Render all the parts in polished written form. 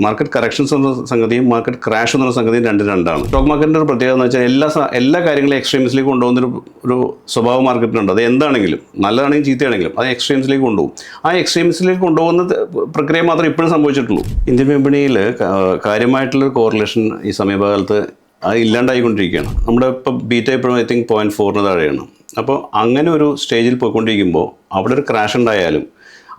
Market corrections എന്ന സംഗതിയും market crash എന്ന സംഗതിയും രണ്ടാണ്. സ്റ്റോക്ക് മാർക്കറ്റിൻ്റെ ഒരു പ്രത്യേകത എന്ന് വെച്ചാൽ എല്ലാ കാര്യങ്ങളും എക്സ്ട്രീംസിലേക്ക് കൊണ്ടുപോകുന്നൊരു സ്വഭാവ മാർക്കറ്റിനുണ്ട്. അത് എന്താണെങ്കിലും നല്ലതാണെങ്കിലും ചീത്തയാണെങ്കിലും അത് എക്സ്ട്രീംസിലേക്ക് കൊണ്ടുപോകും. ആ എക്സ്ട്രീംസിലേക്ക് കൊണ്ടുപോകുന്ന പ്രക്രിയ മാത്രമേ ഇപ്പോഴും സംഭവിച്ചിട്ടുള്ളൂ. ഇന്ത്യൻ വിപണിയിൽ കാര്യമായിട്ടുള്ള കോറിലേഷൻ ഈ സമീപകാലത്ത് അത് ഇല്ലാണ്ടായിക്കൊണ്ടിരിക്കുകയാണ്. നമ്മുടെ ഇപ്പോൾ ബീറ്റ ഇപ്പോഴും ഐ തിങ്ക് 0.4 താഴെയാണ്. അപ്പോൾ അങ്ങനെ ഒരു സ്റ്റേജിൽ പോയിക്കൊണ്ടിരിക്കുമ്പോൾ അവിടെ ഒരു ക്രാഷ് ഉണ്ടായാലും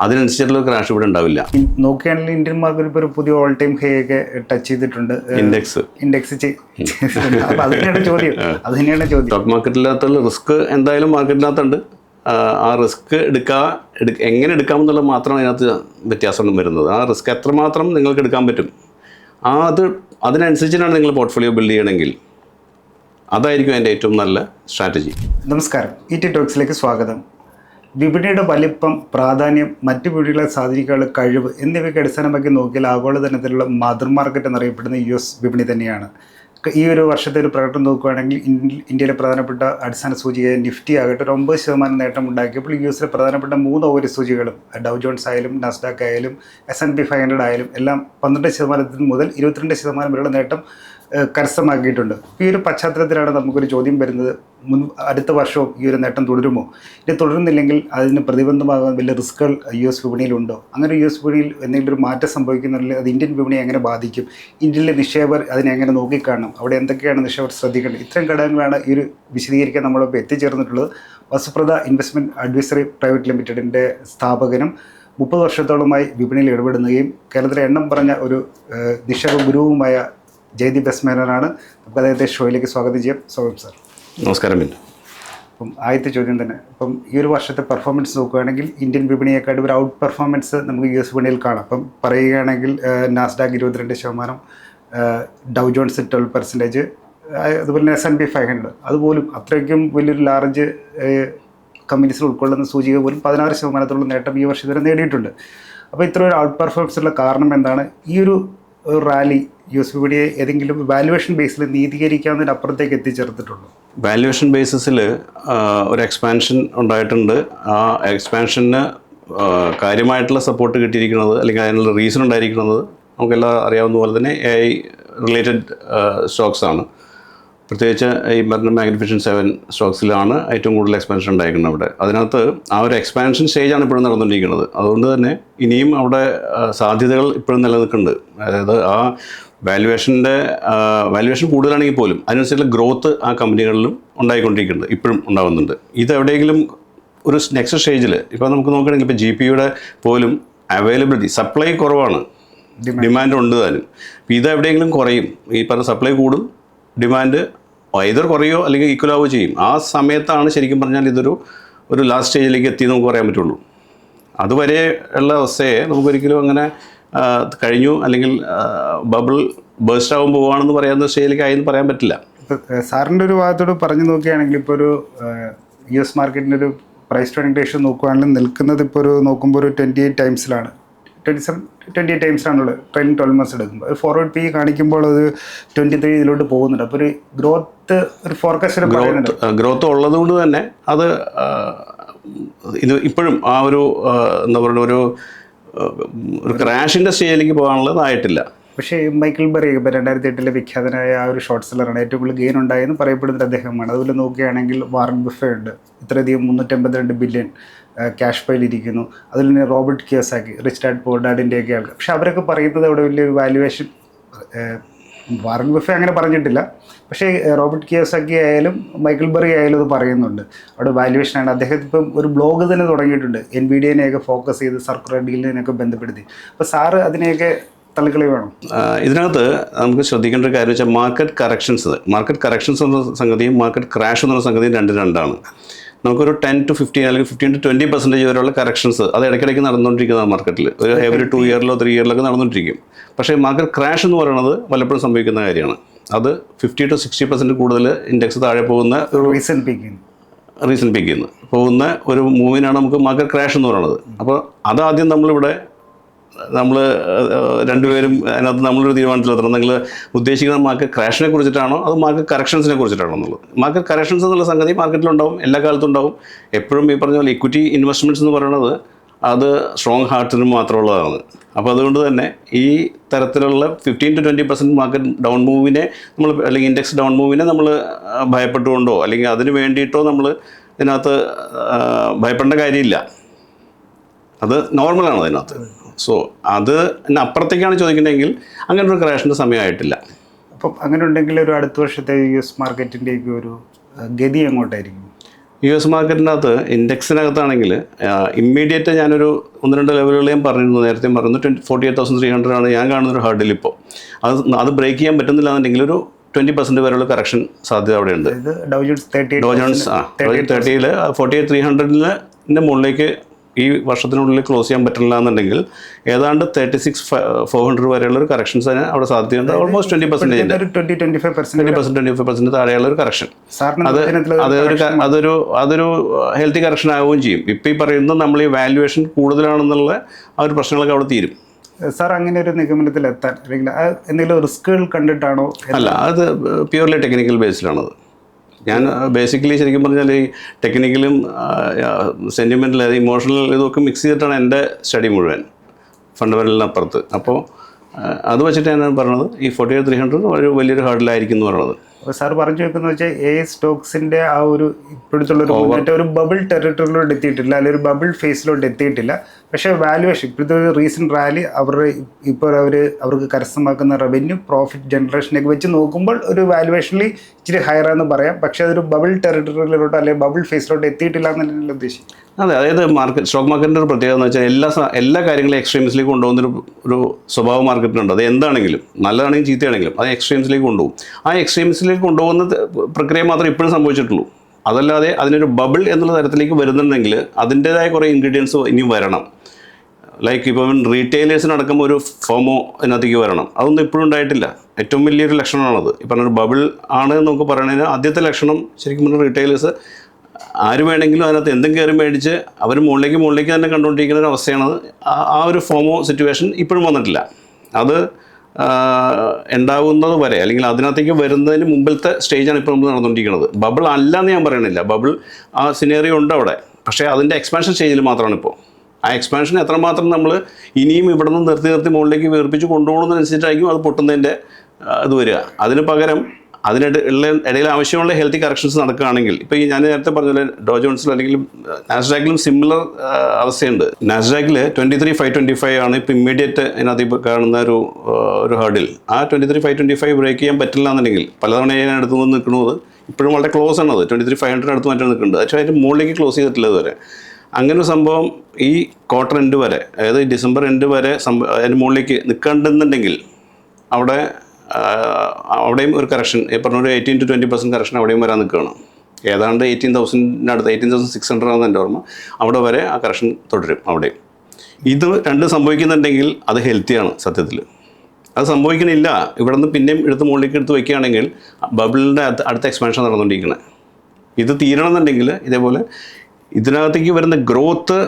അതിനനുസരിച്ചുള്ള ക്രാഷ് ഇവിടെ ഉണ്ടാവില്ല. നോക്കുകയാണെങ്കിൽ ഇന്ത്യൻ മാർക്കറ്റ് ഇപ്പോൾ ഒരു പുതിയ ഓൾ ടൈം ഹൈ ഒക്കെ ടച്ച് ചെയ്തിട്ടുണ്ട്. ഇൻഡെക്സ് അതിനാണ് ചോദ്യം. സ്റ്റോക്ക് മാർക്കറ്റിനകത്തുള്ള റിസ്ക് എന്തായാലും മാർക്കറ്റിനകത്തുണ്ട്. ആ റിസ്ക് എങ്ങനെ എടുക്കാമെന്നുള്ളത് മാത്രമാണ് അതിനകത്ത് വ്യത്യാസം വരുന്നത്. ആ റിസ്ക് എത്രമാത്രം നിങ്ങൾക്ക് എടുക്കാൻ പറ്റും, അതിനനുസരിച്ചിട്ടാണ് നിങ്ങൾ പോർട്ട്ഫോളിയോ ബിൽഡ് ചെയ്യണമെങ്കിൽ അതായിരിക്കും അതിൻ്റെ ഏറ്റവും നല്ല സ്ട്രാറ്റജി. നമസ്കാരം, ET ടോക്സിലേക്ക് സ്വാഗതം. വിപണിയുടെ വലിപ്പം, പ്രാധാന്യം, മറ്റു വിപണികളെ സ്വാധീനിക്കാനുള്ള കഴിവ് എന്നിവയ്ക്ക് അടിസ്ഥാനമാക്കി നോക്കിയാൽ ആഗോളതലത്തിലുള്ള മദർ മാർക്കറ്റ് എന്നറിയപ്പെടുന്ന US വിപണി തന്നെയാണ്. ഈ ഒരു വർഷത്തെ ഒരു പ്രകടനം നോക്കുകയാണെങ്കിൽ ഇന്ത്യയിലെ പ്രധാനപ്പെട്ട അടിസ്ഥാന സൂചിക നിഫ്റ്റി ആകട്ടെ ഒരു 9% നേട്ടം ഉണ്ടാക്കിയപ്പോൾ US പ്രധാനപ്പെട്ട 3 ഓഹരി സൂചികളും ഡൗ ജോൺസ് ആയാലും നാസ്ഡാക്ക് ആയാലും S&P 500 ആയാലും എല്ലാം 12% മുതൽ 22% വരെയുള്ള നേട്ടം കരസ്ഥമാക്കിയിട്ടുണ്ട്. ഈ ഒരു പശ്ചാത്തലത്തിലാണ് നമുക്കൊരു ചോദ്യം വരുന്നത്, അടുത്ത വർഷവും ഈ ഒരു നേട്ടം തുടരുമോ? ഇത് തുടരുന്നില്ലെങ്കിൽ അതിന് പ്രതിബന്ധമാകാൻ വലിയ റിസ്കുകൾ US വിപണിയിലുണ്ടോ? അങ്ങനെ US വിപണിയിൽ എന്തെങ്കിലും ഒരു മാറ്റം സംഭവിക്കുന്നുണ്ടെങ്കിൽ അത് ഇന്ത്യൻ വിപണിയെ എങ്ങനെ ബാധിക്കും? ഇന്ത്യയിലെ നിക്ഷേപർ അതിനെ എങ്ങനെ നോക്കിക്കാണണം? അവിടെ എന്തൊക്കെയാണ് നിക്ഷേപർ ശ്രദ്ധിക്കേണ്ടത്? ഇത്തരം ഘടകങ്ങളാണ് ഈ ഒരു വിശദീകരിക്കാൻ നമ്മളിപ്പോൾ എത്തിച്ചേർന്നിട്ടുള്ളത്. വസുപ്രദ ഇൻവെസ്റ്റ്മെൻറ്റ് അഡ്വൈസറി പ്രൈവറ്റ് ലിമിറ്റഡിൻ്റെ സ്ഥാപകനും 30 വർഷത്തോളമായി വിപണിയിൽ ഇടപെടുകയും കേരളത്തിലെ എണ്ണം പറഞ്ഞ ഒരു നിക്ഷേപ ഗുരുവുമായ ജയദീപ് എസ് മേനോനാണ്. നമുക്ക് അദ്ദേഹത്തെ ഷോയിലേക്ക് സ്വാഗതം ചെയ്യാം. സ്വാഗതം സാർ. നമസ്കാരം. അപ്പം ആദ്യത്തെ ചോദ്യം തന്നെ, അപ്പം ഈ ഒരു വർഷത്തെ പെർഫോമൻസ് നോക്കുകയാണെങ്കിൽ ഇന്ത്യൻ വിപണിയെക്കാട്ട് ഒരു ഔട്ട് പെർഫോമൻസ് നമുക്ക് US വിപണിയിൽ കാണാം. അപ്പം പറയുകയാണെങ്കിൽ നാസ്ഡാക്ക് 22%, ഡൗ ജോൺസ് 12%, അതുപോലെ തന്നെ S&P 500 അതുപോലും അത്രയ്ക്കും വലിയൊരു ലാർജ് കമ്പനീസിൽ ഉൾക്കൊള്ളുന്ന സൂചിക പോലും 16% നേട്ടം ഈ വർഷം ഇതുവരെ നേടിയിട്ടുണ്ട്. അപ്പോൾ ഇത്ര ഒരു ഔട്ട് പെർഫോമൻസ് ഉള്ള കാരണം എന്താണ്? ഈ ഒരു റാലി US വിപണിയെ ഏതെങ്കിലും വാല്യുവേഷൻ ബേസിൽ നീതീകരിക്കാവുന്നതിനപ്പുറത്തേക്ക് എത്തിച്ചേർത്തിട്ടുള്ളൂ? വാല്യുവേഷൻ ബേസിസിൽ ഒരു എക്സ്പാൻഷൻ ഉണ്ടായിട്ടുണ്ട്. ആ എക്സ്പാൻഷന് കാര്യമായിട്ടുള്ള സപ്പോർട്ട് കിട്ടിയിരിക്കുന്നത് അല്ലെങ്കിൽ അതിനുള്ള റീസൺ ഉണ്ടായിരിക്കുന്നത് നമുക്കെല്ലാം അറിയാവുന്ന പോലെ തന്നെ AI റിലേറ്റഡ് സ്റ്റോക്സാണ്. പ്രത്യേകിച്ച് ഈ മാഗ്നിഫിഷ്യൻ 7 സ്റ്റോക്സിലാണ് ഏറ്റവും കൂടുതൽ എക്സ്പാൻഷൻ ഉണ്ടായിരിക്കുന്നത് അവിടെ. അതിനകത്ത് ആ ഒരു എക്സ്പാൻഷൻ സ്റ്റേജാണ് ഇപ്പോഴും നടന്നുകൊണ്ടിരിക്കുന്നത്. അതുകൊണ്ട് തന്നെ ഇനിയും അവിടെ സാധ്യതകൾ ഇപ്പോഴും നിലനിൽക്കുന്നുണ്ട്. അതായത് ആ വാല്യുവേഷൻ കൂടുതലാണെങ്കിൽ പോലും അതിനനുസരിച്ചുള്ള ഗ്രോത്ത് ആ കമ്പനികളിലും ഉണ്ടായിക്കൊണ്ടിരിക്കുന്നുണ്ട്, ഇപ്പോഴും ഉണ്ടാകുന്നുണ്ട്. ഇതെവിടെയെങ്കിലും ഒരു നെക്സ്റ്റ് സ്റ്റേജിൽ ഇപ്പോൾ നമുക്ക് നോക്കുകയാണെങ്കിൽ ഇപ്പോൾ GPയുടെ പോലും അവൈലബിലിറ്റി, സപ്ലൈ കുറവാണ്, ഡിമാൻഡ് ഉണ്ട് താനും. ഇതെവിടെയെങ്കിലും കുറയും, ഈ പറഞ്ഞ സപ്ലൈ കൂടും, ഡിമാൻഡ് either കുറയോ അല്ലെങ്കിൽ ഈക്വൽ ആവുകയോ ചെയ്യും. ആ സമയത്താണ് ശരിക്കും പറഞ്ഞാൽ ഇതൊരു ലാസ്റ്റ് സ്റ്റേജിലേക്ക് എത്തി നമുക്ക് പറയാൻ പറ്റുള്ളൂ. അതുവരെ ഉള്ള അവസ്ഥയെ നമുക്കൊരിക്കലും അങ്ങനെ കഴിഞ്ഞു അല്ലെങ്കിൽ ബബിൾ ബേസ്റ്റ് ആകുമ്പോൾ പോവുകയാണെന്ന് പറയാവുന്ന സ്റ്റേജിലേക്ക് ആയെന്ന് പറയാൻ പറ്റില്ല. ഇപ്പോൾ സാറിൻ്റെ ഒരു ഭാഗത്തോട് പറഞ്ഞു നോക്കുകയാണെങ്കിൽ ഇപ്പോൾ ഒരു US മാർക്കറ്റിൻ്റെ ഒരു പ്രൈസ് ടു ഏർണിംഗ് റേഷ്യോ നോക്കുകയാണെങ്കിൽ നിൽക്കുന്നത് ഇപ്പോൾ ഒരു നോക്കുമ്പോൾ ഒരു 28 ടൈംസിലാണ്, 28 ടൈംസിലാണുള്ളത് ട്രെയിലിംഗ് 12 months എടുക്കുമ്പോൾ. ഫോർവേഡ് PE കാണിക്കുമ്പോൾ അത് 23 ഇതിലോട്ട് പോകുന്നുണ്ട്. അപ്പോൾ ഒരു ഗ്രോത്ത് ഒരു ഫോർകാസ്റ്റ് ഗ്രോത്ത് ഉള്ളത് കൊണ്ട് തന്നെ അത് ഇത് ഇപ്പോഴും ആ ഒരു എന്താ പറയുക ഒരു ക്രാഷിൻ്റെ സ്റ്റേജിലേക്ക് പോകാനുള്ളതായിട്ടില്ല. പക്ഷേ മൈക്കിൾ ബറി ഇപ്പോൾ 2008 വിഖ്യാതനായ ആ ഒരു ഷോർട്ട് സെല്ലറാണ്, ഏറ്റവും കൂടുതൽ ഗെയിൻ ഉണ്ടായെന്ന് പറയപ്പെടുന്നത് അദ്ദേഹമാണ്. അതുപോലെ നോക്കുകയാണെങ്കിൽ വാറൻ ബഫേ ഉണ്ട്, ഇത്രയധികം 352 ബില്യൺ ക്യാഷ് ഫയലിരിക്കുന്നു. അതിൽ തന്നെ റോബർട്ട് കിയോസാക്കി, റിച്ച് ഡാഡ് പൂർ ഡാഡിൻ്റെയൊക്കെ ആൾക്കാർ. പക്ഷെ അവരൊക്കെ പറയുന്നത് അവിടെ വലിയൊരു വാല്യുവേഷൻ, വാറൻ ബഫേ അങ്ങനെ പറഞ്ഞിട്ടില്ല, പക്ഷേ റോബർട്ട് കിയോസാക്കി ആയാലും മൈക്കിൾ ബറി ആയാലും അത് പറയുന്നുണ്ട് അവിടെ വാല്യുവേഷനാണ്. അദ്ദേഹം ഇപ്പം ഒരു ബ്ലോഗ് തന്നെ തുടങ്ങിയിട്ടുണ്ട്, NVIDIA ഫോക്കസ് ചെയ്ത് സർക്കുലർ ഡീലിനെയൊക്കെ ബന്ധപ്പെടുത്തി. അപ്പോൾ സാറ് അതിനെയൊക്കെ തള്ളിക്കളി വേണം. ഇതിനകത്ത് നമുക്ക് ശ്രദ്ധിക്കേണ്ട ഒരു കാര്യം വെച്ചാൽ മാർക്കറ്റ് കറക്ഷൻസ് എന്ന സംഗതിയും മാർക്കറ്റ് ക്രാഷ് എന്ന സംഗതിയും രണ്ടാണ്. നമുക്കൊരു 10 to 15 അല്ലെങ്കിൽ 15 to 20% വരെയുള്ള കറക്ഷൻസ് അത് ഇടയ്ക്കിടയ്ക്ക് നടന്നുകൊണ്ടിരിക്കുന്നതാണ് മാർക്കറ്റിൽ. ഒരു എവറി 2 ഇയറിലോ 3 ഇയറിലൊക്കെ നടന്നുകൊണ്ടിരിക്കും. പക്ഷേ മാർക്കറ്റ് ക്രാഷ് എന്ന് പറയുന്നത് വല്ലപ്പോഴും സംഭവിക്കുന്ന കാര്യമാണ്. അത് 50 to 60% കൂടുതൽ ഇൻഡെക്സ് താഴെ പോകുന്ന ഒരു റീസൺ പീക്കിൽ നിന്ന് പോകുന്ന ഒരു മൂവിനാണ് നമുക്ക് മാർക്കറ്റ് ക്രാഷ് എന്ന് പറയുന്നത്. അപ്പോൾ അതാദ്യം നമ്മൾ രണ്ടുപേരും അതിനകത്ത് നമ്മളൊരു തീരുമാനത്തിലെത്തണം. നിങ്ങൾ ഉദ്ദേശിക്കുന്ന മാർക്കറ്റ് ക്രാഷിനെ കുറിച്ചിട്ടാണോ അതോ മാർക്കറ്റ് കറക്ഷൻസിനെ കുറിച്ചിട്ടാണോ എന്നുള്ളത്. മാർക്കറ്റ് കറക്ഷൻസ് എന്നുള്ള സംഗതി മാർക്കറ്റിലുണ്ടാവും, എല്ലാ കാലത്തും ഉണ്ടാവും. എപ്പോഴും ഈ പറഞ്ഞ പോലെ ഇക്വിറ്റി ഇൻവെസ്റ്റ്മെൻറ്റ്സ് എന്ന് പറയുന്നത് അത് സ്ട്രോങ് ഹാർട്ടിന് മാത്രമുള്ളതാണ്. അപ്പോൾ അതുകൊണ്ട് തന്നെ ഈ തരത്തിലുള്ള 15-20% മാർക്കറ്റ് ഡൗൺ മൂവിനെ നമ്മൾ, അല്ലെങ്കിൽ ഇൻഡെക്സ് ഡൗൺ മൂവിനെ നമ്മൾ ഭയപ്പെട്ടുകൊണ്ടോ അല്ലെങ്കിൽ അതിന് വേണ്ടിയിട്ടോ നമ്മൾ ഇതിനകത്ത് ഭയപ്പെടേണ്ട കാര്യമില്ല. അത് നോർമലാണ് അതിനകത്ത്. സോ അത് അപ്പുറത്തേക്കാണ് ചോദിക്കുന്നതെങ്കിൽ അങ്ങനെ ഒരു ക്രാഷിൻ്റെ സമയമായിട്ടില്ല. അപ്പം അങ്ങനെ ഉണ്ടെങ്കിൽ ഒരു അടുത്ത വർഷത്തെ US മാർക്കറ്റിൻ്റെയൊക്കെ ഒരു ഗതി എങ്ങോട്ടായിരിക്കും? US മാർക്കറ്റിനകത്ത് ഇൻഡെക്സിനകത്താണെങ്കിൽ ഇമ്മീഡിയറ്റ് ഞാനൊരു 1-2 ലെവലുകൾ ഞാൻ പറഞ്ഞിരുന്നു, നേരത്തെ പറഞ്ഞു. 48,300 ആണ് ഞാൻ കാണുന്നൊരു ഹർഡിൽ ഇപ്പോൾ. അത് ബ്രേക്ക് ചെയ്യാൻ പറ്റുന്നില്ല എന്നുണ്ടെങ്കിൽ ഒരു 20% വരെയുള്ള കറക്ഷൻ സാധ്യത അവിടെയുണ്ട്. ഡോ ജോൺസ് 30-ൽ 48,300 മുകളിലേക്ക് ഈ വർഷത്തിനുള്ളിൽ ക്ലോസ് ചെയ്യാൻ പറ്റില്ല എന്നുണ്ടെങ്കിൽ ഏതാണ്ട് 36,400 വരെയുള്ള ഒരു കറക്ഷൻസ് അവിടെ സാധ്യതയുണ്ട്. ഓൾമോസ്റ്റ് 20% താഴെയുള്ള ഒരു കറക്ഷൻ. അതൊരു ഹെൽത്തി കറക്ഷൻ ആവുകയും ചെയ്യും. ഇപ്പം ഈ പറയുന്നത് നമ്മൾ ഈ വാല്യുവേഷൻ കൂടുതലാണെന്നുള്ള ആ ഒരു പ്രശ്നങ്ങളൊക്കെ അവിടെ തീരും. സാർ അങ്ങനെ ഒരു നിഗമനത്തിൽ എത്താൻ അല്ലെങ്കിൽ എന്തെങ്കിലും റിസ്കുകൾ കണ്ടിട്ടാണോ? അല്ല, അത് പ്യൂർലി ടെക്നിക്കൽ ബേസിലാണത്. ഞാൻ ബേസിക്കലി ശരിക്കും പറഞ്ഞാൽ ഈ ടെക്നിക്കലും സെൻറ്റിമെൻ്റൽ, ഇമോഷണൽ ഇതൊക്കെ മിക്സ് ചെയ്തിട്ടാണ് എൻ്റെ സ്റ്റഡി മുഴുവൻ, ഫണ്ടമെൻ്റലിനപ്പുറത്ത്. അപ്പോൾ അത് വെച്ചിട്ട് ഞാൻ പറഞ്ഞത് ഈ 48,300 ഒരു വലിയൊരു ഹർഡിലായിരിക്കും എന്ന് പറയുന്നത്. അപ്പോൾ സാർ പറഞ്ഞു വെക്കുന്നത് വെച്ചാൽ സ്റ്റോക്സിൻ്റെ ആ ഒരു ഇപ്പോഴത്തുള്ളൊരു മുന്നേറ്റം ഒരു ബബിൾ ടെറിട്ടറിയിലോട്ട് എത്തിയിട്ടില്ല, അല്ലെങ്കിൽ ഒരു ബബിൾ ഫേസിലോട്ട് എത്തിയിട്ടില്ല. പക്ഷേ വാല്യുവേഷൻ ഇപ്പോഴത്തെ ഒരു റീസെൻറ്റ് റാലി അവർക്ക് കരസ്ഥമാക്കുന്ന റവന്യൂ, പ്രോഫിറ്റ് ജനറേഷനൊക്കെ വെച്ച് നോക്കുമ്പോൾ ഒരു വാല്യുവേഷനിൽ ഇച്ചിരി ഹയറാന്ന് പറയാം. പക്ഷേ അതൊരു ബബിൾ ടെറിട്ടറിയിലോട്ടോ അല്ലെങ്കിൽ ബബിൾ ഫേസിലോട്ട് എത്തിയിട്ടില്ല എന്നല്ല ഉദ്ദേശിക്കുന്നത്. അതെ, അതായത് സ്റ്റോക്ക് മാർക്കറ്റിൻ്റെ ഒരു പ്രത്യേകത എന്ന് വെച്ചാൽ എല്ലാ കാര്യങ്ങളും എക്സ്ട്രീംസിലേക്ക് കൊണ്ടുപോകുന്നൊരു സ്വഭാവ മാർക്കറ്റിനുണ്ട്. അത് എന്താണെങ്കിലും, നല്ലതാണെങ്കിലും ചീത്തയാണെങ്കിലും അത് എക്സ്ട്രീംസിലേക്ക് കൊണ്ടുപോകും. ആ എക്സ്ട്രീംസിലേക്ക് കൊണ്ടുപോകുന്ന പ്രക്രിയ മാത്രമേ ഇപ്പോഴും സംഭവിച്ചിട്ടുള്ളൂ. അതല്ലാതെ അതിനൊരു ബബിൾ എന്നുള്ള തരത്തിലേക്ക് വരുന്നുണ്ടെങ്കിൽ അതിൻ്റേതായ കുറേ ഇൻഗ്രീഡിയൻസ് ഇനിയും വരണം. ലൈക്ക് ഇപ്പം റീറ്റെയിലേഴ്സിനടക്കം ഒരു ഫോമോ അതിനകത്തേക്ക് വരണം. അതൊന്നും ഇപ്പോഴും ഉണ്ടായിട്ടില്ല. ഏറ്റവും വലിയൊരു ലക്ഷണമാണത്. ഈ പറഞ്ഞൊരു ബബിൾ ആണ് എന്ന് നമുക്ക് പറയണതിന് ആദ്യത്തെ ലക്ഷണം ശരിക്കും പറഞ്ഞാൽ റീറ്റെയിലേഴ്സ് ആര് വേണമെങ്കിലും അതിനകത്ത് എന്തും കയറി മേടിച്ച് അവർ മുകളിലേക്ക് തന്നെ കണ്ടുകൊണ്ടിരിക്കുന്ന ഒരു അവസ്ഥയാണ്. ആ ഒരു ഫോമോ സിറ്റുവേഷൻ ഇപ്പോഴും വന്നിട്ടില്ല. അത് ഉണ്ടാകുന്നത് വരെ അല്ലെങ്കിൽ അതിനകത്തേക്ക് വരുന്നതിന് മുമ്പിലത്തെ സ്റ്റേജാണ് ഇപ്പോൾ നമ്മൾ നടന്നുകൊണ്ടിരിക്കുന്നത്. ബബിൾ അല്ല എന്ന് ഞാൻ പറയണില്ല, ബബിൾ ആ സിനേറിയോ ഉണ്ട് അവിടെ. പക്ഷേ അതിൻ്റെ എക്സ്പാൻഷൻ സ്റ്റേജിൽ മാത്രമാണ് ഇപ്പോൾ. ആ എക്സ്പാൻഷൻ എത്രമാത്രം നമ്മൾ ഇനിയും ഇവിടെ നിന്ന് നിർത്തി മുകളിലേക്ക് വീർപ്പിച്ച് കൊണ്ടുപോകുന്നതനുസരിച്ചായിരിക്കും അത് പൊട്ടുന്നതിൻ്റെ ഇത് വരിക. അതിന് പകരം ഇടയിൽ ആവശ്യമുള്ള ഹെൽത്തി കറക്ഷൻസ് നടക്കുകയാണെങ്കിൽ, ഇപ്പോൾ ഈ ഞാൻ നേരത്തെ പറഞ്ഞ ഡോ ജോൺസിൽ അല്ലെങ്കിൽ നാസ്ഡാക്കിലും സിമിലർ അവസ്ഥയുണ്ട്. നാസ്ഡാക്കിൽ 23,525 ആണ് ഇപ്പോൾ ഇമ്മീഡിയറ്റ് ഇതിനകത്ത് ഇപ്പോൾ കാണുന്ന ഒരു ഹർഡിൽ. ആ 23,525 ബ്രേക്ക് ചെയ്യാൻ പറ്റില്ല എന്നുണ്ടെങ്കിൽ പലതവണ ഞാൻ അടുത്ത് വന്ന് നിൽക്കുന്നത് ഇപ്പോഴും വളരെ ക്ലോസ് ആണത്. 23,500 അടുത്ത് മാറ്റാൻ നിൽക്കുന്നുണ്ട്. പക്ഷേ അതിൻ്റെ മുകളിലേക്ക് ക്ലോസ് ചെയ്തിട്ടില്ല ഇതുവരെ. അങ്ങനെ ഒരു സംഭവം ഈ ക്വാർട്ടർ എൻഡ് വരെ, അതായത് ഡിസംബർ എൻഡ് വരെ അതിൻ്റെ മുകളിലേക്ക് നിൽക്കണ്ടെന്നുണ്ടെങ്കിൽ അവിടെയും ഒരു കറക്ഷൻ, ഈ പറഞ്ഞ ഒരു 18-20% കറക്ഷൻ അവിടെയും വരാൻ നിൽക്കുകയാണ്. ഏതാണ്ട് 18,000-ന് 18,600 ആണെന്ന് എൻ്റെ ഓർമ്മ. അവിടെ വരെ ആ കറക്ഷൻ തുടരും അവിടെയും. ഇത് രണ്ടും സംഭവിക്കുന്നുണ്ടെങ്കിൽ അത് ഹെൽത്തിയാണ് സത്യത്തിൽ. അത് സംഭവിക്കണില്ല. ഇവിടെ നിന്ന് പിന്നെയും മുകളിലേക്ക് എടുത്ത് വയ്ക്കുകയാണെങ്കിൽ ബബിളിൻ്റെ അടുത്ത എക്സ്പാൻഷൻ നടന്നുകൊണ്ടിരിക്കുന്നത്. ഇത് തീരണമെന്നുണ്ടെങ്കിൽ ഇതേപോലെ ഇതിനകത്തേക്ക് വരുന്ന ഗ്രോത്ത്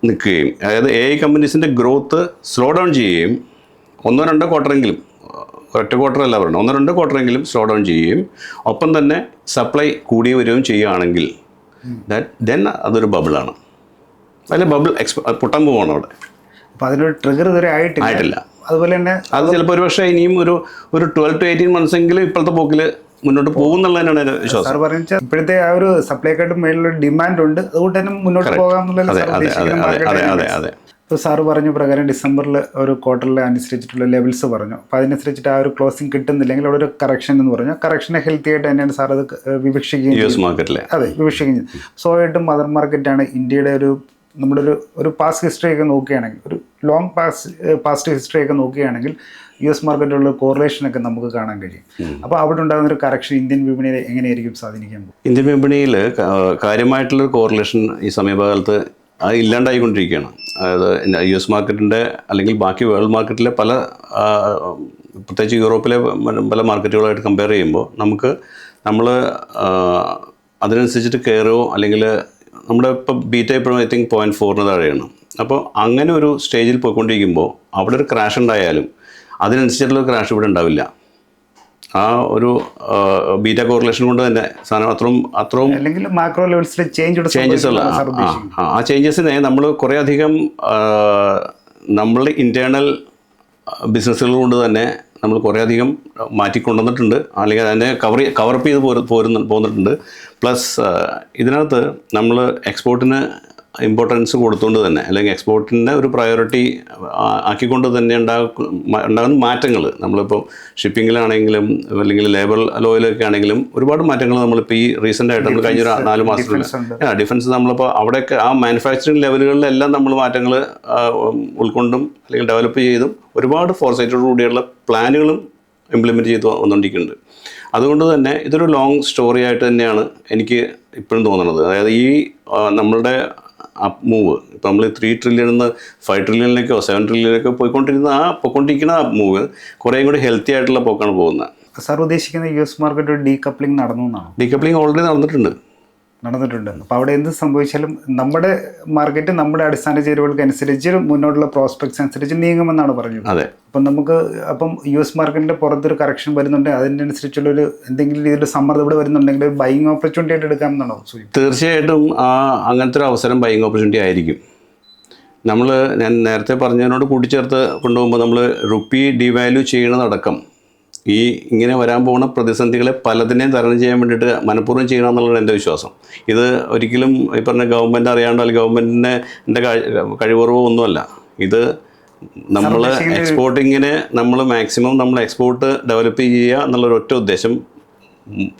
നിൽക്കുകയും, അതായത് AI കമ്പനീസിൻ്റെ ഗ്രോത്ത് സ്ലോ ഡൗൺ ചെയ്യുകയും 1-2 ക്വാർട്ടറെങ്കിലും, ഒറ്റ ക്വാർട്ടറല്ല പറയണം, 1-2 ക്വാർട്ടറെങ്കിലും സ്ലോ ഡൗൺ ചെയ്യുകയും ഒപ്പം തന്നെ സപ്ലൈ കൂടി വരികയും ചെയ്യുകയാണെങ്കിൽ ദെൻ അതൊരു ബബിളാണ്. അതിൽ ബബിൾ പൊട്ടാൻ പോവാണ് അവിടെ. അപ്പോൾ അതിനൊരു ട്രിഗർ ഇതുവരെ ആയിട്ടില്ല. അതുപോലെ തന്നെ അത് ചിലപ്പോൾ ഒരുപക്ഷെ ഇനിയും ഒരു 12 to 18 months എങ്കിലും ഇപ്പോഴത്തെ പോക്കിൽ മുന്നോട്ട് പോകുന്നുള്ളതിനാണ് എൻ്റെ വിശ്വാസം. സാർ പറഞ്ഞാൽ ഇപ്പോഴത്തെ ആ ഒരു സപ്ലൈക്കാട്ടും മേലുള്ള ഡിമാൻഡ് ഉണ്ട്, അതുകൊണ്ട് തന്നെ മുന്നോട്ട് പോകാമെന്നുള്ള. ഇപ്പോൾ സാറ് പറഞ്ഞ പ്രകാരം ഡിസംബറിൽ ഒരു ക്വാർട്ടറിൽ അനുസരിച്ചിട്ടുള്ള ലെവൽസ് പറഞ്ഞു. അപ്പോൾ അതിനനുസരിച്ചിട്ട് ആ ഒരു ക്ലോസിംഗ് കിട്ടുന്നില്ലെങ്കിൽ അവിടെ ഒരു കറക്ഷൻ എന്ന് പറഞ്ഞു. കറക്ഷനെ ഹെൽത്തി ആയിട്ട് തന്നെയാണ് സാർ അത് വിവക്ഷിക്കുകയും വിവക്ഷിക്കുകയും. സോ ആയിട്ടും മദർ മാർക്കറ്റാണ് ഇന്ത്യയുടെ നമ്മുടെ ഒരു പാസ്റ്റ് ഹിസ്റ്ററിയൊക്കെ നോക്കുകയാണെങ്കിൽ, ഒരു ലോങ് പാസ്റ്റ് ഹിസ്റ്ററിയൊക്കെ നോക്കുകയാണെങ്കിൽ US മാർക്കറ്റിലുള്ള കോറിലേഷനൊക്കെ നമുക്ക് കാണാൻ കഴിയും. അപ്പോൾ അവിടെ ഉണ്ടാകുന്നൊരു കറക്ഷൻ ഇന്ത്യൻ വിപണിയെ എങ്ങനെയായിരിക്കും സ്വാധീനിക്കാൻ പോകും? ഇന്ത്യൻ വിപണിയിൽ കാര്യമായിട്ടുള്ളൊരു കോറിലേഷൻ ഈ സമീപകാലത്ത് അത് ഇല്ലാണ്ടായിക്കൊണ്ടിരിക്കുകയാണ്. അതായത് US മാർക്കറ്റിൻ്റെ അല്ലെങ്കിൽ ബാക്കി വേൾഡ് മാർക്കറ്റിലെ പ്രത്യേകിച്ച് യൂറോപ്പിലെ പല മാർക്കറ്റുകളായിട്ട് കമ്പയർ ചെയ്യുമ്പോൾ നമ്മൾ അതിനനുസരിച്ചിട്ട് കയറുകയോ അല്ലെങ്കിൽ നമ്മുടെ ഇപ്പോൾ ബീറ്റ ഇപ്പോഴും I think 0.4 താഴെയാണ്. അപ്പോൾ അങ്ങനെ ഒരു സ്റ്റേജിൽ പോയിക്കൊണ്ടിരിക്കുമ്പോൾ അവിടെ ഒരു ക്രാഷ് ഉണ്ടായാലും അതിനനുസരിച്ചുള്ള ക്രാഷ് ഇവിടെ ഉണ്ടാവില്ല. ആ ഒരു ബീറ്റ കോറിലേഷൻ കൊണ്ട് തന്നെ സാധനം അത്രയും അല്ലെങ്കിൽ മാക്രോ ലെവൽസിൽ ചേഞ്ചസ് ഉള്ള ആ ചേഞ്ചസിനെ നമ്മൾ കുറേ അധികം നമ്മളുടെ ഇൻറ്റേർണൽ ബിസിനസ്സുകൾ കൊണ്ട് തന്നെ നമ്മൾ കുറേ അധികം മാറ്റിക്കൊണ്ടുവന്നിട്ടുണ്ട്, അല്ലെങ്കിൽ അതിനെ കവറപ്പ് ചെയ്ത് പോന്നിട്ടുണ്ട്. പ്ലസ് ഇതിനകത്ത് നമ്മൾ എക്സ്പോർട്ടിന് ഇമ്പോർട്ടൻസ് കൊടുത്തുകൊണ്ട് തന്നെ, അല്ലെങ്കിൽ എക്സ്പോർട്ടിൻ്റെ ഒരു പ്രയോറിറ്റി ആക്കിക്കൊണ്ട് തന്നെ ഉണ്ടാകുന്ന മാറ്റങ്ങൾ, നമ്മളിപ്പോൾ ഷിപ്പിങ്ങിലാണെങ്കിലും അല്ലെങ്കിൽ ലേബർ ലോയിലൊക്കെ ആണെങ്കിലും ഒരുപാട് മാറ്റങ്ങൾ നമ്മളിപ്പോൾ ഈ റീസെൻ്റായിട്ട് നമ്മൾ കഴിഞ്ഞ 4 മാസത്തിലുള്ള ഡിഫൻസ് നമ്മളിപ്പോൾ അവിടെയൊക്കെ ആ മാനുഫാക്ചറിങ് ലെവലുകളിലെല്ലാം നമ്മൾ മാറ്റങ്ങൾ ഉൾക്കൊണ്ടും അല്ലെങ്കിൽ ഡെവലപ്പ് ചെയ്തും ഒരുപാട് ഫോർസൈറ്റോട് കൂടിയുള്ള പ്ലാനുകളും ഇംപ്ലിമെൻറ്റ് ചെയ്ത് വന്നുകൊണ്ടിരിക്കുന്നുണ്ട്. അതുകൊണ്ട് തന്നെ ഇതൊരു ലോങ് സ്റ്റോറി ആയിട്ട് തന്നെയാണ് എനിക്ക് ഇപ്പോഴും തോന്നുന്നത്. അതായത് ഈ നമ്മളുടെ അപ്പ് മൂവ് ഇപ്പം നമ്മൾ 3 ട്രില്യൺ നിന്ന് 5 ട്രില്യണിലേക്കോ 7 ട്രില്യണിലേക്കോ പോയിക്കൊണ്ടിരിക്കുന്ന അപ്പ് മൂവ് കുറേയും കൂടി ഹെൽത്തി ആയിട്ടുള്ള പോക്കാണ് പോകുന്നത്. സാർ ഉദ്ദേശിക്കുന്ന US മാർക്കറ്റ് ഡീകപ്ലിംഗ് നടന്നു എന്നാണ്? ഡീകപ്ലിംഗ് ഓൾറെഡി നടന്നിട്ടുണ്ട്. അപ്പോൾ അവിടെ എന്ത് സംഭവിച്ചാലും നമ്മുടെ മാർക്കറ്റ് നമ്മുടെ അടിസ്ഥാന ചേരുവകൾക്ക് അനുസരിച്ച് മുന്നോട്ടുള്ള പ്രോസ്പെക്ട്സ് അനുസരിച്ച് നീങ്ങുമെന്നാണ് പറഞ്ഞത്. അതെ. അപ്പം US മാർക്കറ്റിൻ്റെ പുറത്തൊരു കറക്ഷൻ വരുന്നുണ്ട്, അതിനനുസരിച്ചുള്ളൊരു എന്തെങ്കിലും രീതിയിൽ സമ്മർദ്ദം ഇവിടെ വരുന്നുണ്ടെങ്കിൽ ബൈയിങ് ഓപ്പർച്യൂണിറ്റി ആയിട്ട് എടുക്കാമെന്നാണോ? തീർച്ചയായിട്ടും അങ്ങനത്തെ ഒരു അവസരം ബൈയിങ് ഓപ്പർച്യൂണിറ്റി ആയിരിക്കും. ഞാൻ നേരത്തെ പറഞ്ഞതിനോട് കൂട്ടിച്ചേർത്ത് കൊണ്ടുപോകുമ്പോൾ നമ്മൾ റുപ്പി ഡിവാല്യൂ ചെയ്യണതടക്കം ഇങ്ങനെ വരാൻ പോകുന്ന പ്രതിസന്ധികളെ പലതിനെയും തരണം ചെയ്യാൻ വേണ്ടിയിട്ട് മനഃപൂർവ്വം ചെയ്യണം എന്നുള്ളതാണ് എൻ്റെ വിശ്വാസം. ഇത് ഒരിക്കലും ഈ പറഞ്ഞ ഗവൺമെൻറ് അറിയാണ്ടോ അല്ലെങ്കിൽ ഗവൺമെൻറ്റിൻ്റെ കഴിവുറവോ ഒന്നുമല്ല. ഇത് നമ്മൾ എക്സ്പോർട്ടിങ്ങിന് നമ്മൾ മാക്സിമം നമ്മൾ എക്സ്പോർട്ട് ഡെവലപ്പ് ചെയ്യുക എന്നുള്ളൊരു ഒറ്റ ഉദ്ദേശം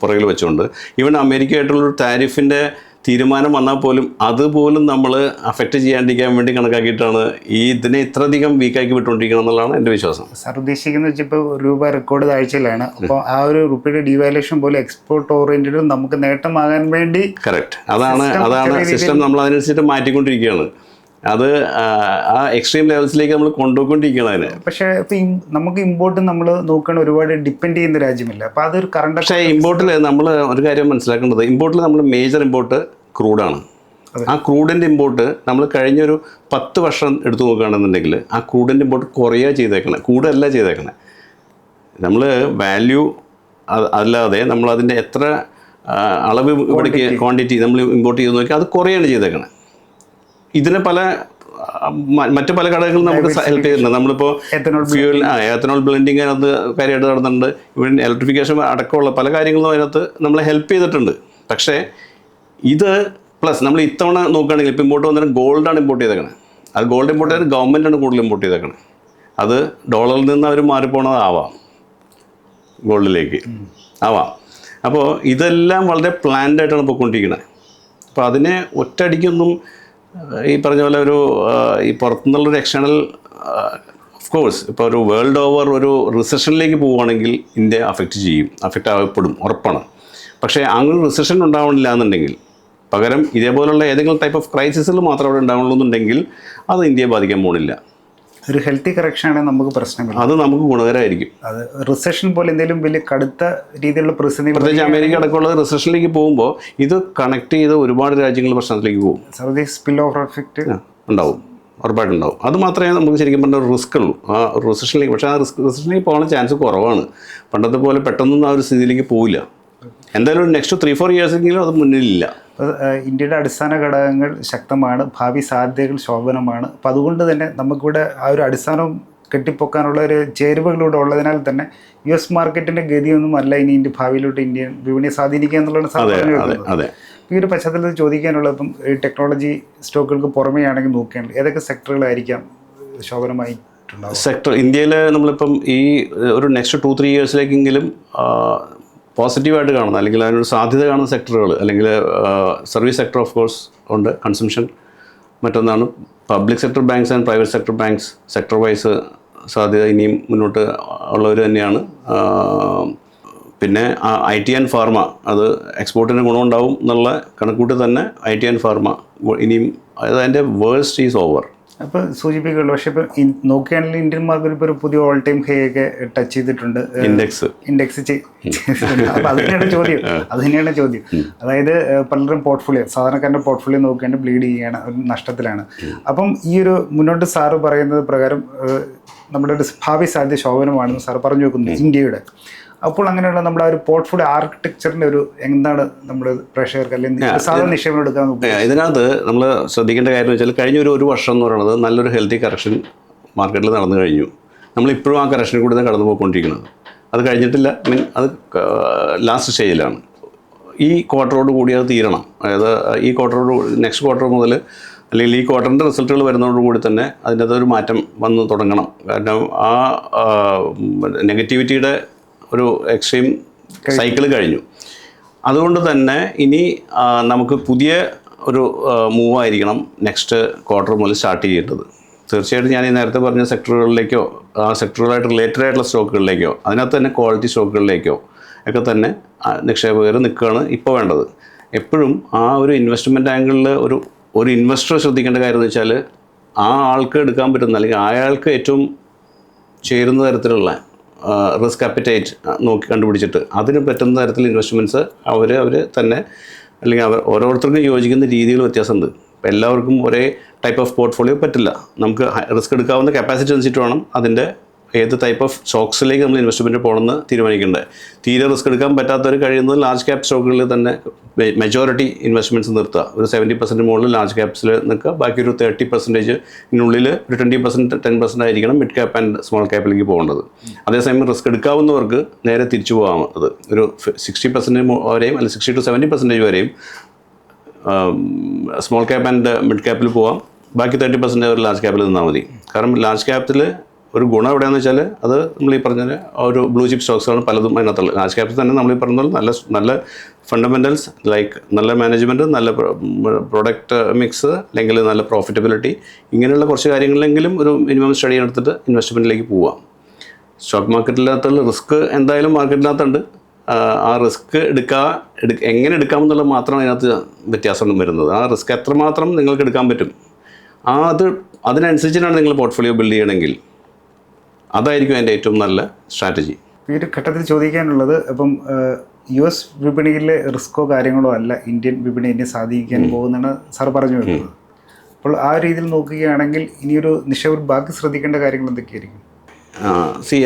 പുറകിൽ വെച്ചുകൊണ്ട് ഈവൻ അമേരിക്കയായിട്ടുള്ളൊരു താരിഫിൻ്റെ തീരുമാനം വന്നാൽ പോലും അതുപോലും നമ്മൾ അഫക്റ്റ് ചെയ്യാണ്ടിരിക്കാൻ വേണ്ടി കണക്കാക്കിയിട്ടാണ് ഇതിനെ ഇത്രയധികം വീക്കാക്കി വിട്ടുകൊണ്ടിരിക്കണം എന്നുള്ളതാണ് എൻ്റെ വിശ്വാസം. സാർ ഉദ്ദേശിക്കുന്നത് വെച്ചാൽ ഇപ്പോൾ രൂപ റെക്കോർഡ് താഴ്ചയിലാണ്, അപ്പോൾ ആ ഒരു റുപ്പിയുടെ ഡീവാലുവേഷൻ പോലെ എക്സ്പോർട്ട് ഓറിയൻറ്റഡ് നമുക്ക് നേട്ടമാകാൻ വേണ്ടി കറക്റ്റ് അതാണ് സിസ്റ്റം നമ്മൾ അതിനനുസരിച്ച് മാറ്റിക്കൊണ്ടിരിക്കുകയാണ്. അത് ആ എക്സ്ട്രീം ലെവൽസിലേക്ക് നമ്മൾ കൊണ്ടുപോയിക്കൊണ്ടിരിക്കുകയാണ് അതിന്. പക്ഷേ ഇപ്പം നമുക്ക് ഇമ്പോർട്ട് നമ്മൾ നോക്കുകയാണ്, ഒരുപാട് ഡിപ്പെൻഡ് ചെയ്യുന്ന രാജ്യമില്ല. അപ്പോൾ അതൊരു കറണ്ട്. പക്ഷേ ഇമ്പോർട്ടിൽ നമ്മൾ ഒരു കാര്യം മനസ്സിലാക്കേണ്ടത്, ഇമ്പോർട്ടിൽ നമ്മൾ മേജർ ഇമ്പോർട്ട് ക്രൂഡാണ്. ആ ക്രൂഡിൻ്റെ ഇമ്പോർട്ട് നമ്മൾ കഴിഞ്ഞൊരു 10 വർഷം എടുത്തു നോക്കുകയാണെന്നുണ്ടെങ്കിൽ ആ ക്രൂഡിൻ്റെ ഇമ്പോർട്ട് കുറയുക ചെയ്തേക്കണേ, കൂടുതലല്ല ചെയ്തേക്കണേ. നമ്മൾ വാല്യൂ അല്ലാതെ നമ്മളതിൻ്റെ എത്ര അളവ് ഇവിടേക്ക് ക്വാണ്ടിറ്റി നമ്മൾ ഇമ്പോർട്ട് ചെയ്ത് നോക്കിയാൽ അത് കുറയാണ് ചെയ്തേക്കണേ. ഇതിന് മറ്റു പല ഘടകങ്ങളും നമുക്ക് ഹെൽപ്പ് ചെയ്യുന്നുണ്ട്. നമ്മളിപ്പോൾ ഫ്യൂൽ എത്തനോൾ ബ്ലെൻഡിങ് അതിനകത്ത് കാര്യമായിട്ട് നടന്നിട്ടുണ്ട്. ഇവിടെ ഇലക്ട്രിഫിക്കേഷൻ അടക്കമുള്ള പല കാര്യങ്ങളും അതിനകത്ത് നമ്മളെ ഹെൽപ്പ് ചെയ്തിട്ടുണ്ട്. പക്ഷേ ഇത് പ്ലസ് നമ്മൾ ഇത്തവണ നോക്കുകയാണെങ്കിൽ ഇപ്പോൾ ഇമ്പോർട്ട് വന്നിട്ട് ഗോൾഡാണ് ഇമ്പോർട്ട് ചെയ്തേക്കണേ. അത് ഗോൾഡ് ഇമ്പോർട്ട് ചെയ്ത് ഗവൺമെൻറ്റാണ് കൂടുതൽ ഇമ്പോർട്ട് ചെയ്തേക്കണേ. അത് ഡോളറിൽ നിന്ന് അവർ മാറിപ്പോണതാവാം, ഗോൾഡിലേക്ക് ആവാം. അപ്പോൾ ഇതെല്ലാം വളരെ പ്ലാൻഡായിട്ടാണ് പോയിക്കൊണ്ടിരിക്കുന്നത്. അപ്പോൾ അതിനെ ഒറ്റയടിക്കൊന്നും ഈ പറഞ്ഞ പോലെ ഈ പുറത്തുനിന്നുള്ളൊരു എക്സ്റ്റേണൽ ഓഫ് കോഴ്സ് ഇപ്പോൾ ഒരു വേൾഡ് ഓവർ ഒരു റിസഷനിലേക്ക് പോവുകയാണെങ്കിൽ ഇന്ത്യ അഫക്റ്റ് ആവപ്പെടും, ഉറപ്പാണ്. പക്ഷേ അങ്ങനെ റിസഷൻ ഉണ്ടാവണില്ല എന്നുണ്ടെങ്കിൽ പകരം ഇതേപോലുള്ള ഏതെങ്കിലും ടൈപ്പ് ഓഫ് ക്രൈസിസുകൾ മാത്രം അവിടെ ഉണ്ടാവുള്ളൂന്നുണ്ടെങ്കിൽ അത് ഇന്ത്യയെ ബാധിക്കാൻ പോകുന്നില്ല. ഒരു ഹെൽത്തി കറക്ഷൻ ആണെങ്കിൽ നമുക്ക് പ്രശ്നമില്ല, അത് നമുക്ക് ഗുണകരമായിരിക്കും. അത് റിസഷൻ പോലെ എന്തെങ്കിലും വലിയ കടുത്ത രീതിയിലുള്ള പ്രതിസന്ധി, പ്രത്യേകിച്ച് അമേരിക്ക അടക്കമുള്ള റിസഷനിലേക്ക് പോകുമ്പോൾ ഇത് കണക്ട് ചെയ്ത് ഒരുപാട് രാജ്യങ്ങൾ പ്രശ്നത്തിലേക്ക് പോകും. സ്പിൽ ഓവർ എഫക്റ്റ് ഉണ്ടാവും, ഉറപ്പായിട്ടുണ്ടാവും. അത് മാത്രമേ നമുക്ക് ശരിക്കും പറഞ്ഞ ഒരു റിസ്ക് ഉള്ളൂ ആ റിസഷനിലേക്ക്. പക്ഷേ ആ റിസഷനിലേക്ക് പോകാൻ ചാൻസ് കുറവാണ്. പണ്ടത്തെ പോലെ പെട്ടെന്നൊന്നും ആ ഒരു സ്ഥിതിയിലേക്ക് പോവില്ല. എന്തായാലും നെക്സ്റ്റ് 3-4 ഇയേഴ്സെങ്കിലും അത് മുന്നിലില്ല. ഇന്ത്യയുടെ അടിസ്ഥാന ഘടകങ്ങൾ ശക്തമാണ്, ഭാവി സാധ്യതകൾ ശോഭനമാണ്. അപ്പം അതുകൊണ്ട് തന്നെ നമുക്കിവിടെ ആ ഒരു അടിസ്ഥാനം കെട്ടിപ്പൊക്കാനുള്ള ഒരു ചേരുവകളിലൂടെ ഉള്ളതിനാൽ തന്നെ US മാർക്കറ്റിൻ്റെ ഗതിയൊന്നും അല്ല ഇനി ഭാവിയിലോട്ട് ഇന്ത്യൻ വിപണിയെ സ്വാധീനിക്കുക എന്നുള്ളതാണ് സാധാരണ. ഈ ഒരു പശ്ചാത്തലത്തിൽ ചോദിക്കാനുള്ളത്, ഇപ്പം ഈ ടെക്നോളജി സ്റ്റോക്കുകൾക്ക് പുറമെയാണെങ്കിൽ നോക്കുകയാണെങ്കിൽ ഏതൊക്കെ സെക്ടറുകളായിരിക്കാം ശോഭനമായിട്ടുണ്ടാവും? സെക്ടർ ഇന്ത്യയിൽ നമ്മളിപ്പം ഈ ഒരു നെക്സ്റ്റ് 2-3 ഇയേഴ്സിലേക്കെങ്കിലും പോസിറ്റീവായിട്ട് കാണുന്ന അല്ലെങ്കിൽ അതിനൊരു സാധ്യത കാണുന്ന സെക്ടറുകൾ, അല്ലെങ്കിൽ സർവീസ് സെക്ടർ ഓഫ് കോഴ്സ് ഉണ്ട്, കൺസംഷൻ. മറ്റൊന്നാണ് public sector banks and private sector banks. Sector vice സാധ്യത ഇനിയും മുന്നോട്ട് ഉള്ളവർ തന്നെയാണ്. പിന്നെ IT ആൻഡ് ഫാർമ, അത് എക്സ്പോർട്ടിന് ഗുണമുണ്ടാവും എന്നുള്ള കണക്കൂട്ടി തന്നെ IT ആൻഡ് ഫാർമ ഇനിയും അതിൻ്റെ വേഴ്സ്റ്റ് ഈസ് ഓവർ. അപ്പോൾ സൂചിപ്പിക്കുള്ളൂ. പക്ഷേ ഇപ്പോൾ നോക്കുകയാണെങ്കിൽ ഇന്ത്യൻ മാർക്കറ്റ് ഇപ്പോൾ ഒരു പുതിയ ഓൾ ടൈം ഹൈ ഒക്കെ ടച്ച് ചെയ്തിട്ടുണ്ട്, ഇൻഡെക്സ്. അപ്പോൾ അത് തന്നെയാണ് ചോദ്യം. അതായത് പലരും പോർട്ട്ഫോളിയോ, സാധാരണക്കാരൻ്റെ പോർട്ട്ഫോളിയോ നോക്കുകയാണെങ്കിൽ ബ്ലീഡ് ചെയ്യുകയാണ്, നഷ്ടത്തിലാണ്. അപ്പം ഈ ഒരു മുന്നോട്ട് സാറ് പറയുന്നത് പ്രകാരം നമ്മുടെ ഒരു ഭാവി സാധ്യത ശോഭനമാണെന്ന് സാർ പറഞ്ഞു വെക്കുന്നു ഇന്ത്യയുടെ. അപ്പോൾ അങ്ങനെയുള്ള നമ്മുടെ ഒരു പോർട്ട്ഫോളിയോ ആർക്കിടെക്ചറിൻ്റെ ഒരു എന്താണ് നമ്മുടെ പ്രേക്ഷകർക്ക് അല്ലെങ്കിൽ സാധാരണ നിക്ഷേപം എടുക്കാൻ ഇതിനകത്ത് നമ്മൾ ശ്രദ്ധിക്കേണ്ട കാര്യം എന്ന് വെച്ചാൽ കഴിഞ്ഞ ഒരു വർഷം എന്ന് പറയുന്നത് നല്ലൊരു ഹെൽത്തി കറക്ഷൻ മാർക്കറ്റിൽ നടന്നു കഴിഞ്ഞു. നമ്മളിപ്പോഴും ആ കറക്ഷനിൽ കൂടി തന്നെ കടന്നു പോയിക്കൊണ്ടിരിക്കുന്നത്. അത് കഴിഞ്ഞിട്ടില്ല, അത് ലാസ്റ്റ് സ്റ്റേജിലാണ്. ഈ ക്വാർട്ടറോട് കൂടി അത് തീരണം. അതായത് ഈ നെക്സ്റ്റ് ക്വാർട്ടർ മുതൽ അല്ലെങ്കിൽ ഈ ക്വാർട്ടറിൻ്റെ റിസൾട്ടുകൾ വരുന്നതോടുകൂടി തന്നെ അതിൻ്റെ അകത്തൊരു മാറ്റം വന്ന് തുടങ്ങണം. കാരണം ആ നെഗറ്റിവിറ്റിയുടെ ഒരു എക്സ്ട്രീം സൈക്കിൾ കഴിഞ്ഞു. അതുകൊണ്ട് തന്നെ ഇനി നമുക്ക് പുതിയ ഒരു മൂവായിരിക്കണം നെക്സ്റ്റ് ക്വാർട്ടർ മുതൽ സ്റ്റാർട്ട് ചെയ്യേണ്ടത്. തീർച്ചയായിട്ടും ഞാൻ ഈ നേരത്തെ പറഞ്ഞ സെക്ടറുകളിലേക്കോ ആ സെക്ടറുകളായിട്ട് റിലേറ്റഡ് ആയിട്ടുള്ള സ്റ്റോക്കുകളിലേക്കോ അതിനകത്ത് തന്നെ ക്വാളിറ്റി സ്റ്റോക്കുകളിലേക്കോ ഒക്കെ തന്നെ നിക്ഷേപകർ നിൽക്കുകയാണ് ഇപ്പോൾ വേണ്ടത്. എപ്പോഴും ആ ഒരു ഇൻവെസ്റ്റ്മെൻറ്റ് ആംഗിളിൽ ഒരു ഇൻവെസ്റ്റർ ശ്രദ്ധിക്കേണ്ട കാര്യം എന്ന് വെച്ചാൽ ആ ആൾക്ക് എടുക്കാൻ പറ്റുന്ന അല്ലെങ്കിൽ അയാൾക്ക് ഏറ്റവും ചേരുന്ന തരത്തിലുള്ള റിസ്ക് അപ്പറ്റൈറ്റ് നോക്കി കണ്ടുപിടിച്ചിട്ട് അതിന് പറ്റുന്ന തരത്തിൽ ഇൻവെസ്റ്റ്മെൻറ്റ്സ് അവർ തന്നെ അല്ലെങ്കിൽ ഓരോരുത്തർക്കും യോജിക്കുന്ന രീതികൾ വ്യത്യാസമുണ്ട്. അപ്പോൾ എല്ലാവർക്കും ഒരേ ടൈപ്പ് ഓഫ് പോർട്ട്ഫോളിയോ പറ്റില്ല. നമുക്ക് റിസ്ക് എടുക്കാവുന്ന കപ്പാസിറ്റി അനുസരിച്ചിട്ട് വേണം അതിൻ്റെ ഏത് ടൈപ്പ് ഓഫ് സ്റ്റോക്സിലേക്ക് നമ്മൾ ഇൻവെസ്റ്റ്മെൻറ്റ് പോകണമെന്ന് തീരുമാനിക്കേണ്ടത്. തീരെ റിസ്ക് എടുക്കാൻ പറ്റാത്തവർ കഴിയുന്നത് ലാർജ് ക്യാപ് സ്റ്റോക്കുകളിൽ തന്നെ മെജോറിറ്റി ഇൻവെസ്റ്റ്മെൻറ്റ്സ് നിർത്തുക. ഒരു 70% മുകളിൽ ലാർജ് ക്യാപ്സിൽ നിൽക്കുക. ബാക്കി ഒരു 30%-നുള്ളിൽ ഒരു 20%, 10% ആയിരിക്കണം മിഡ് ക്യാപ്പ് ആൻഡ് സ്മോൾ ക്യാപ്പിലേക്ക് പോകേണ്ടത്. അതേസമയം റിസ്ക് എടുക്കാവുന്നവർക്ക് നേരെ തിരിച്ചു പോകാം. അത് ഒരു 60% വരെയും അല്ലെങ്കിൽ 60 to 70% വരെയും സ്മോൾ ക്യാപ്പ് ആൻഡ് മിഡ് ക്യാപ്പിൽ പോകാം. ബാക്കി 30% ഒരു ലാർജ് ക്യാപ്പിൽ നിന്നാൽ മതി. കാരണം ലാർജ് ക്യാപ്പിൽ ഒരു ഗുണം എവിടെയാണെന്ന് വെച്ചാൽ അത് നമ്മൾ ഈ പറഞ്ഞ ഒരു ബ്ലൂ ചിപ്പ് സ്റ്റോക്സാണ് പലതും അതിനകത്തുള്ളത്. ലാർജ് ക്യാപ്പിൽ തന്നെ നമ്മൾ ഈ പറഞ്ഞ നല്ല ഫണ്ടമെൻ്റൽസ് ലൈക്ക് നല്ല മാനേജ്മെൻറ്റ്, നല്ല പ്രൊഡക്റ്റ് മിക്സ്, അല്ലെങ്കിൽ നല്ല പ്രോഫിറ്റബിലിറ്റി, ഇങ്ങനെയുള്ള കുറച്ച് കാര്യങ്ങളിലെങ്കിലും ഒരു മിനിമം സ്റ്റഡി എടുത്തിട്ട് ഇൻവെസ്റ്റ്മെൻറ്റിലേക്ക് പോവാം. സ്റ്റോക്ക് മാർക്കറ്റിനകത്തുള്ള റിസ്ക് എന്തായാലും മാർക്കറ്റിനകത്തുണ്ട്. ആ റിസ്ക് എങ്ങനെ എടുക്കാമെന്നുള്ളത് മാത്രം അതിനകത്ത് വ്യത്യാസം വരുന്നത്. ആ റിസ്ക് എത്രമാത്രം നിങ്ങൾക്ക് എടുക്കാൻ പറ്റും അതിനനുസരിച്ചിട്ടാണ് നിങ്ങൾ പോർട്ട്ഫോളിയോ ബിൽഡ് ചെയ്യണമെങ്കിൽ അതായിരിക്കും അതിൻ്റെ ഏറ്റവും നല്ല സ്ട്രാറ്റജി. ഈ ഒരു ഘട്ടത്തിൽ ചോദിക്കാനുള്ളത്, ഇപ്പം US വിപണിയിലെ റിസ്കോ കാര്യങ്ങളോ അല്ല ഇന്ത്യൻ വിപണിയെ സ്വാധീനിക്കാൻ പോകുന്നതാണ് സാർ പറഞ്ഞു വരുന്നത്. അപ്പോൾ ആ രീതിയിൽ നോക്കുകയാണെങ്കിൽ ഇനിയൊരു നിക്ഷേപർ ബാക്കി ശ്രദ്ധിക്കേണ്ട കാര്യങ്ങൾ എന്തൊക്കെയായിരിക്കും?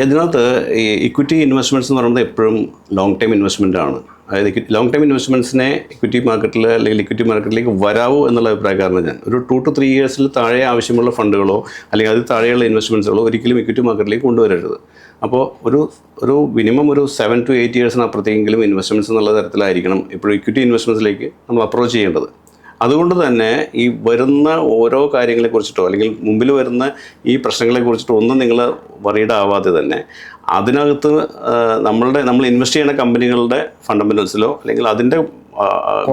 ഇതിനകത്ത് ഈ ഇക്വിറ്റി ഇൻവെസ്റ്റ്മെൻറ്റ്സ് എന്ന് പറയുന്നത് എപ്പോഴും ലോങ് ടൈം ഇൻവെസ്റ്റ്മെൻ്റ് ആണ്. അതായത് ലോങ് ടൈം ഇൻവെസ്റ്റ്മെൻറ്റ്സിനെ ഇക്വിറ്റി മാർക്കറ്റിൽ അല്ലെങ്കിൽ ഇക്വിറ്റി മാർക്കറ്റിലേക്ക് വരാവൂ എന്നുള്ള അഭിപ്രായക്കാരനാണ് ഞാൻ. ഒരു 2 to 3 ഇയേഴ്സിൽ താഴെ ആവശ്യമുള്ള ഫണ്ടുകളോ അല്ലെങ്കിൽ അതിൽ താഴെയുള്ള ഇൻവെസ്റ്റ്മെൻറ്റ്സുകളോ ഒരിക്കലും ഇക്വിറ്റി മാർക്കറ്റിലേക്ക് കൊണ്ടുവരരുത്. അപ്പോൾ ഒരു മിനിമം ഒരു 7 to 8 ഇയേഴ്സിനപ്പുറത്തേക്കെങ്കിലും ഇൻവെസ്റ്റ്മെൻറ്റ്സ് എന്നുള്ള തരത്തിലായിരിക്കണം ഇപ്പോൾ ഇക്വിറ്റി ഇൻവെസ്റ്റ്മെൻറ്റ്സിലേക്ക് നമ്മൾ അപ്രോച്ച് ചെയ്യേണ്ടത്. അതുകൊണ്ട് തന്നെ ഈ വരുന്ന ഓരോ കാര്യങ്ങളെക്കുറിച്ചിട്ടോ അല്ലെങ്കിൽ മുമ്പിൽ വരുന്ന ഈ പ്രശ്നങ്ങളെക്കുറിച്ചിട്ടോ ഒന്നും നിങ്ങൾ വറീഡ് ആവാതെ തന്നെ അതിനകത്ത് നമ്മൾ ഇൻവെസ്റ്റ് ചെയ്യുന്ന കമ്പനികളുടെ ഫണ്ടമെൻ്റൽസിലോ അല്ലെങ്കിൽ അതിൻ്റെ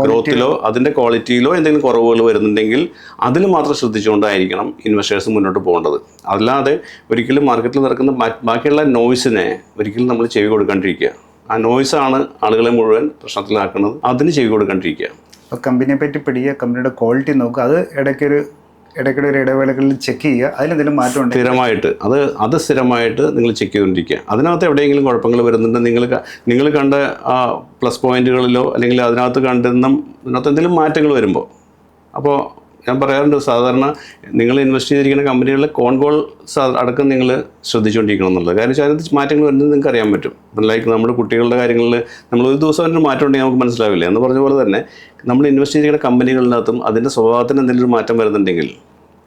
ഗ്രോത്തിലോ അതിൻ്റെ ക്വാളിറ്റിയിലോ എന്തെങ്കിലും കുറവുകൾ വരുന്നുണ്ടെങ്കിൽ അതിൽ മാത്രം ശ്രദ്ധിച്ചുകൊണ്ടായിരിക്കണം ഇൻവെസ്റ്റേഴ്സ് മുന്നോട്ട് പോകേണ്ടത്. അല്ലാതെ ഒരിക്കലും മാർക്കറ്റിൽ നടക്കുന്ന ബാക്കിയുള്ള നോയ്സിനെ ഒരിക്കലും നമ്മൾ ചെവി കൊടുക്കാണ്ടിരിക്കുക. ആ നോയ്സാണ് ആളുകളെ മുഴുവൻ പ്രശ്നത്തിലാക്കുന്നത്. അതിന് ചെവി കൊടുക്കാണ്ടിരിക്കുക. അപ്പോൾ കമ്പനിയെ പറ്റി പഠിക്കുക, കമ്പനിയുടെ ക്വാളിറ്റി നോക്കുക, അത് ഇടയ്ക്കൊരു ഇടവേളകളിൽ ചെക്ക് ചെയ്യുക. അതിലെന്തെങ്കിലും മാറ്റം ഉണ്ട് അത് സ്ഥിരമായിട്ട് നിങ്ങൾ ചെക്ക് ചെയ്തുകൊണ്ടിരിക്കുക. അതിനകത്ത് എവിടെയെങ്കിലും കുഴപ്പങ്ങൾ വരുന്നുണ്ട് നിങ്ങൾ കണ്ട ആ പ്ലസ് പോയിന്റുകളിലോ അല്ലെങ്കിൽ അതിനകത്ത് എന്തെങ്കിലും മാറ്റങ്ങൾ വരുമ്പോൾ, അപ്പോൾ ഞാൻ പറയാറുണ്ട്, സാധാരണ നിങ്ങൾ ഇൻവെസ്റ്റ് ചെയ്തിരിക്കുന്ന കമ്പനികളിലെ കോൾ അടക്കം നിങ്ങൾ ശ്രദ്ധിച്ചുകൊണ്ടിരിക്കണം എന്നുള്ളത്. കാരണം വെച്ചാൽ അതിനകത്ത് മാറ്റങ്ങൾ വരുന്നത് നിങ്ങൾക്ക് അറിയാൻ പറ്റും. ലൈക്ക് നമ്മുടെ കുട്ടികളുടെ കാര്യങ്ങളിൽ നമ്മൾ ഒരു ദിവസം അതിന് മാറ്റം ഉണ്ടെങ്കിൽ നമുക്ക് മനസ്സിലാവില്ല എന്ന് പറഞ്ഞ പോലെ തന്നെ നമ്മൾ ഇൻവെസ്റ്റ് ചെയ്തിരിക്കുന്ന കമ്പനികളിനകത്തും അതിൻ്റെ സ്വഭാവത്തിന് എന്തെങ്കിലും മാറ്റം വരുന്നുണ്ടെങ്കിൽ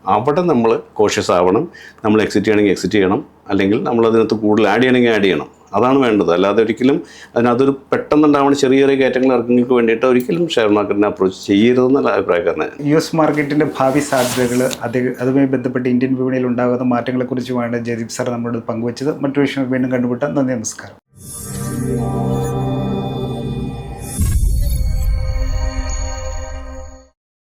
അവിടെ നമ്മൾ കോഷ്യസ് ആവണം. നമ്മൾ എക്സിറ്റ് ചെയ്യണമെങ്കിൽ എക്സിറ്റ് ചെയ്യണം, അല്ലെങ്കിൽ നമ്മൾ അതിനകത്ത് കൂടുതൽ ആഡ് ചെയ്യണമെങ്കിൽ ആഡ് ചെയ്യണം. അതാണ് വേണ്ടത്. അല്ലാതെ ഒരിക്കലും അതിനകത്തൊരു പെട്ടെന്നുണ്ടാവുന്ന ചെറിയ കയറ്റങ്ങൾ ഇറക്കങ്ങൾക്ക് വേണ്ടിയിട്ട് ഒരിക്കലും ഷെയർ മാർക്കറ്റിനെ അപ്രോച്ച് ചെയ്യരുതെന്നുള്ള അഭിപ്രായക്കാരനാണ്. US മാർക്കറ്റിൻ്റെ ഭാവി സാധ്യതകൾ അതുമായി ബന്ധപ്പെട്ട് ഇന്ത്യൻ വിപണിയിൽ ഉണ്ടാകുന്ന മാറ്റങ്ങളെക്കുറിച്ചുമാണ് ജയദീപ് സാർ നമ്മളോട് പങ്കുവച്ചത്. മറ്റൊരു വിഷയം വീണ്ടും കണ്ടുമുട്ടാം. നന്ദി, നമസ്കാരം.